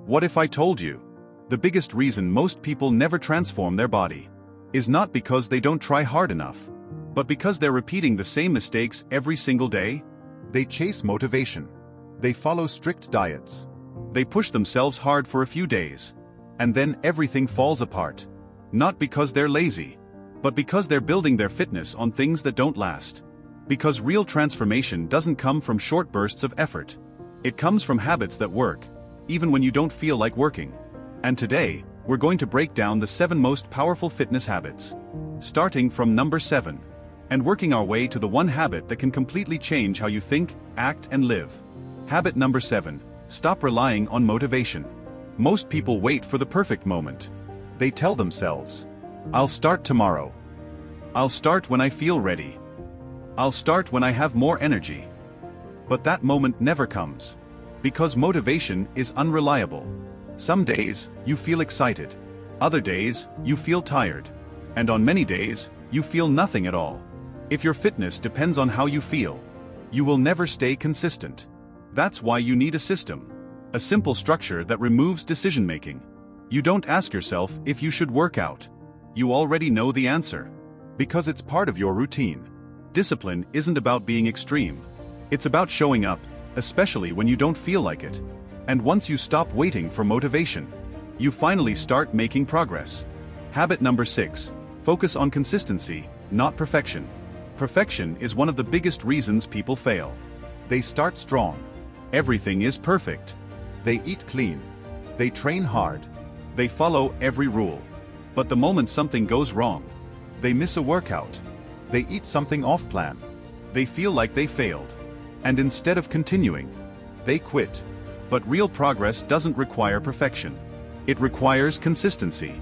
What if I told you? The biggest reason most people never transform their body is not because they don't try hard enough, but because they're repeating the same mistakes every single day. They chase motivation. They follow strict diets. They push themselves hard for a few days, and then everything falls apart. Not because they're lazy, but because they're building their fitness on things that don't last. Because real transformation doesn't come from short bursts of effort. It comes from habits that work, even when you don't feel like working. And today, we're going to break down the 7 most powerful fitness habits, starting from number 7, and working our way to the one habit that can completely change how you think, act, and live. Habit number 7, stop relying on motivation. Most people wait for the perfect moment. They tell themselves, I'll start tomorrow. I'll start when I feel ready. I'll start when I have more energy. But that moment never comes. Because motivation is unreliable. Some days, you feel excited. Other days, you feel tired. And on many days, you feel nothing at all. If your fitness depends on how you feel, you will never stay consistent. That's why you need a system. A simple structure that removes decision-making. You don't ask yourself if you should work out. You already know the answer. Because it's part of your routine. Discipline isn't about being extreme. It's about showing up, especially when you don't feel like it. And once you stop waiting for motivation, you finally start making progress. Habit number 6, focus on consistency, not perfection. Perfection is one of the biggest reasons people fail. They start strong. Everything is perfect. They eat clean. They train hard. They follow every rule. But the moment something goes wrong, They miss a workout. They eat something off-plan. they feel like they failed. And instead of continuing, They quit. but real progress doesn't require perfection. It requires consistency.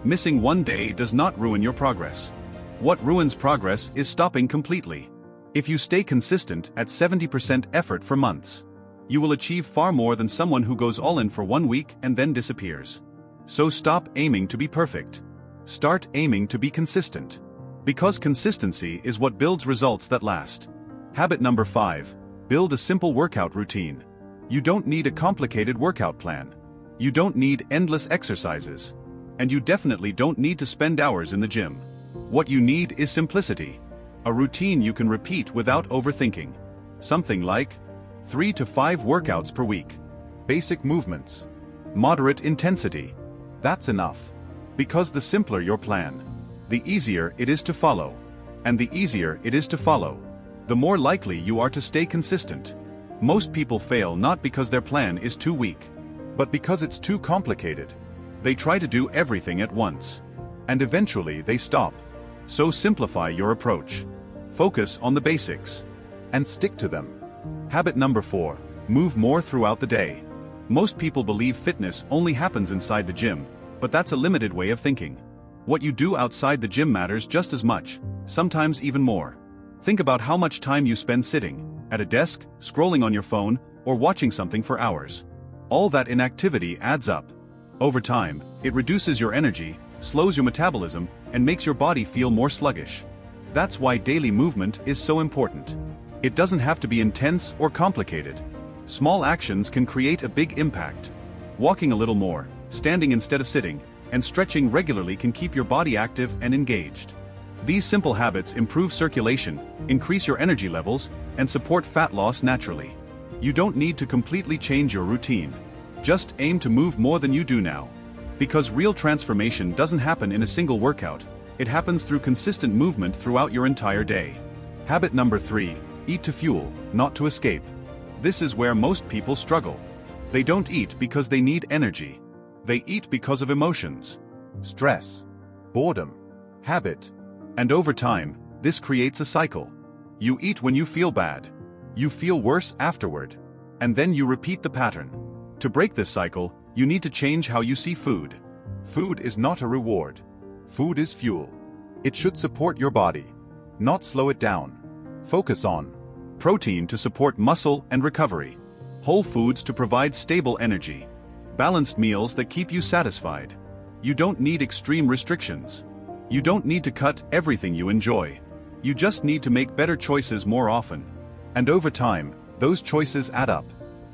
Missing one day does not ruin your progress. What ruins progress is stopping completely. If you stay consistent at 70% effort for months, you will achieve far more than someone who goes all in for 1 week and then disappears. So stop aiming to be perfect. Start aiming to be consistent. Because consistency is what builds results that last. Habit number 5, build a simple workout routine. You don't need a complicated workout plan. You don't need endless exercises. And you definitely don't need to spend hours in the gym. What you need is simplicity. A routine you can repeat without overthinking. Something like 3 to 5 workouts per week. Basic movements. Moderate intensity. That's enough. Because the simpler your plan, the easier it is to follow. And the easier it is to follow, the more likely you are to stay consistent. Most people fail not because their plan is too weak, But because it's too complicated. they try to do everything at once. And eventually they stop. So simplify your approach. Focus on the basics. And stick to them. Habit number 4, move more throughout the day. Most people believe fitness only happens inside the gym, but that's a limited way of thinking. What you do outside the gym matters just as much, sometimes even more. Think about how much time you spend sitting, at a desk, scrolling on your phone, or watching something for hours. All that inactivity adds up. Over time, it reduces your energy, slows your metabolism, and makes your body feel more sluggish. That's why daily movement is so important. It doesn't have to be intense or complicated. Small actions can create a big impact. Walking a little more, standing instead of sitting, and stretching regularly can keep your body active and engaged. These simple habits improve circulation, increase your energy levels, and support fat loss naturally. You don't need to completely change your routine. Just aim to move more than you do now. Because real transformation doesn't happen in a single workout, it happens through consistent movement throughout your entire day. Habit number 3, eat to fuel, not to escape. This is where most people struggle. They don't eat because they need energy. They eat because of emotions, Stress. Boredom. Habit. and over time, this creates a cycle. You eat when you feel bad. You feel worse afterward. And then you repeat the pattern. To break this cycle, you need to change how you see food. Food is not a reward. Food is fuel. It should support your body, not slow it down. Focus on Protein to support muscle and recovery. Whole foods to provide stable energy. Balanced meals that keep you satisfied. You don't need extreme restrictions. You don't need to cut everything you enjoy. You just need to make better choices more often. And over time, those choices add up.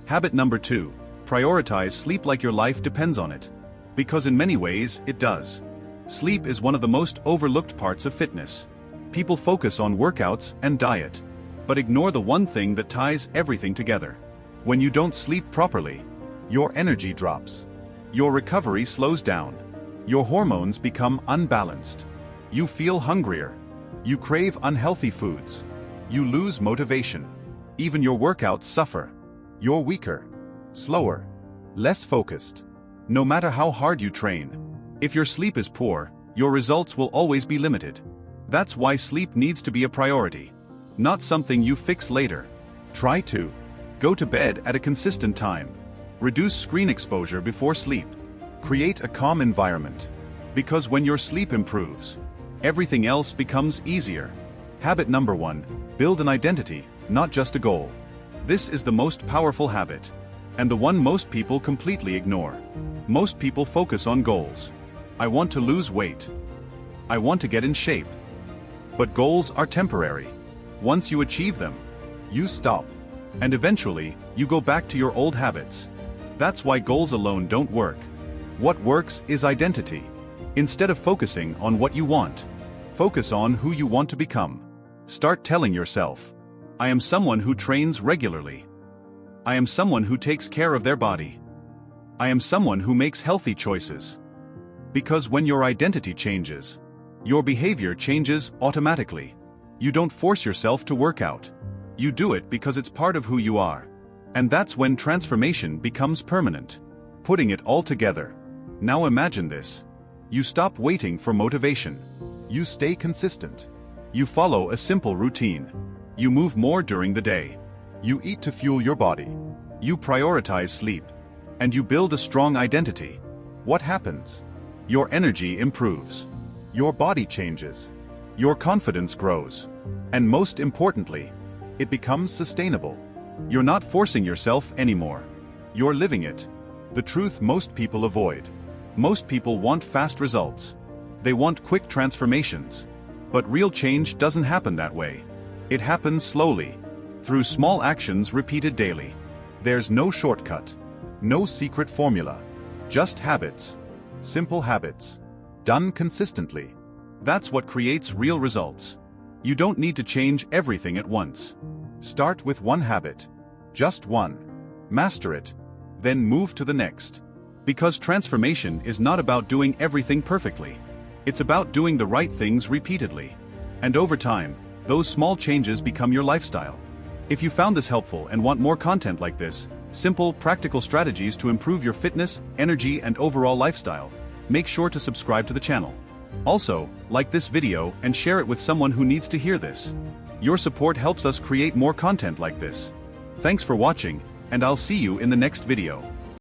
Habit number 2, prioritize sleep like your life depends on it. Because in many ways, it does. Sleep is one of the most overlooked parts of fitness. People focus on workouts and diet, but ignore the one thing that ties everything together. When you don't sleep properly, your energy drops. Your recovery slows down. Your hormones become unbalanced. You feel hungrier. You crave unhealthy foods. You lose motivation. Even your workouts suffer. You're weaker, slower, less focused. No matter how hard you train, if your sleep is poor, your results will always be limited. That's why sleep needs to be a priority, not something you fix later. Try to go to bed at a consistent time. Reduce screen exposure before sleep. Create a calm environment. Because when your sleep improves, everything else becomes easier. Habit number 1, build an identity, not just a goal. This is the most powerful habit, and the one most people completely ignore. Most people focus on goals. I want to lose weight. I want to get in shape. But goals are temporary. Once you achieve them, you stop. And eventually, you go back to your old habits. That's why goals alone don't work. What works is identity. Instead of focusing on what you want, focus on who you want to become. Start telling yourself, I am someone who trains regularly. I am someone who takes care of their body. I am someone who makes healthy choices. Because when your identity changes, your behavior changes automatically. You don't force yourself to work out. You do it because it's part of who you are. And that's when transformation becomes permanent. Putting it all together. Now imagine this. You stop waiting for motivation. You stay consistent. You follow a simple routine. You move more during the day. You eat to fuel your body. You prioritize sleep. And you build a strong identity. What happens? Your energy improves. Your body changes. Your confidence grows. And most importantly, it becomes sustainable. You're not forcing yourself anymore. You're living it. The truth most people avoid. Most people want fast results. They want quick transformations. But real change doesn't happen that way. It happens slowly, through small actions repeated daily. There's no shortcut, no secret formula, just habits. Simple habits, done consistently. That's what creates real results. You don't need to change everything at once. Start with one habit, just one. Master it, then move to the next. Because transformation is not about doing everything perfectly. It's about doing the right things repeatedly. And over time, those small changes become your lifestyle. If you found this helpful and want more content like this, simple, practical strategies to improve your fitness, energy, and overall lifestyle, make sure to subscribe to the channel. Also, like this video and share it with someone who needs to hear this. Your support helps us create more content like this. Thanks for watching, and I'll see you in the next video.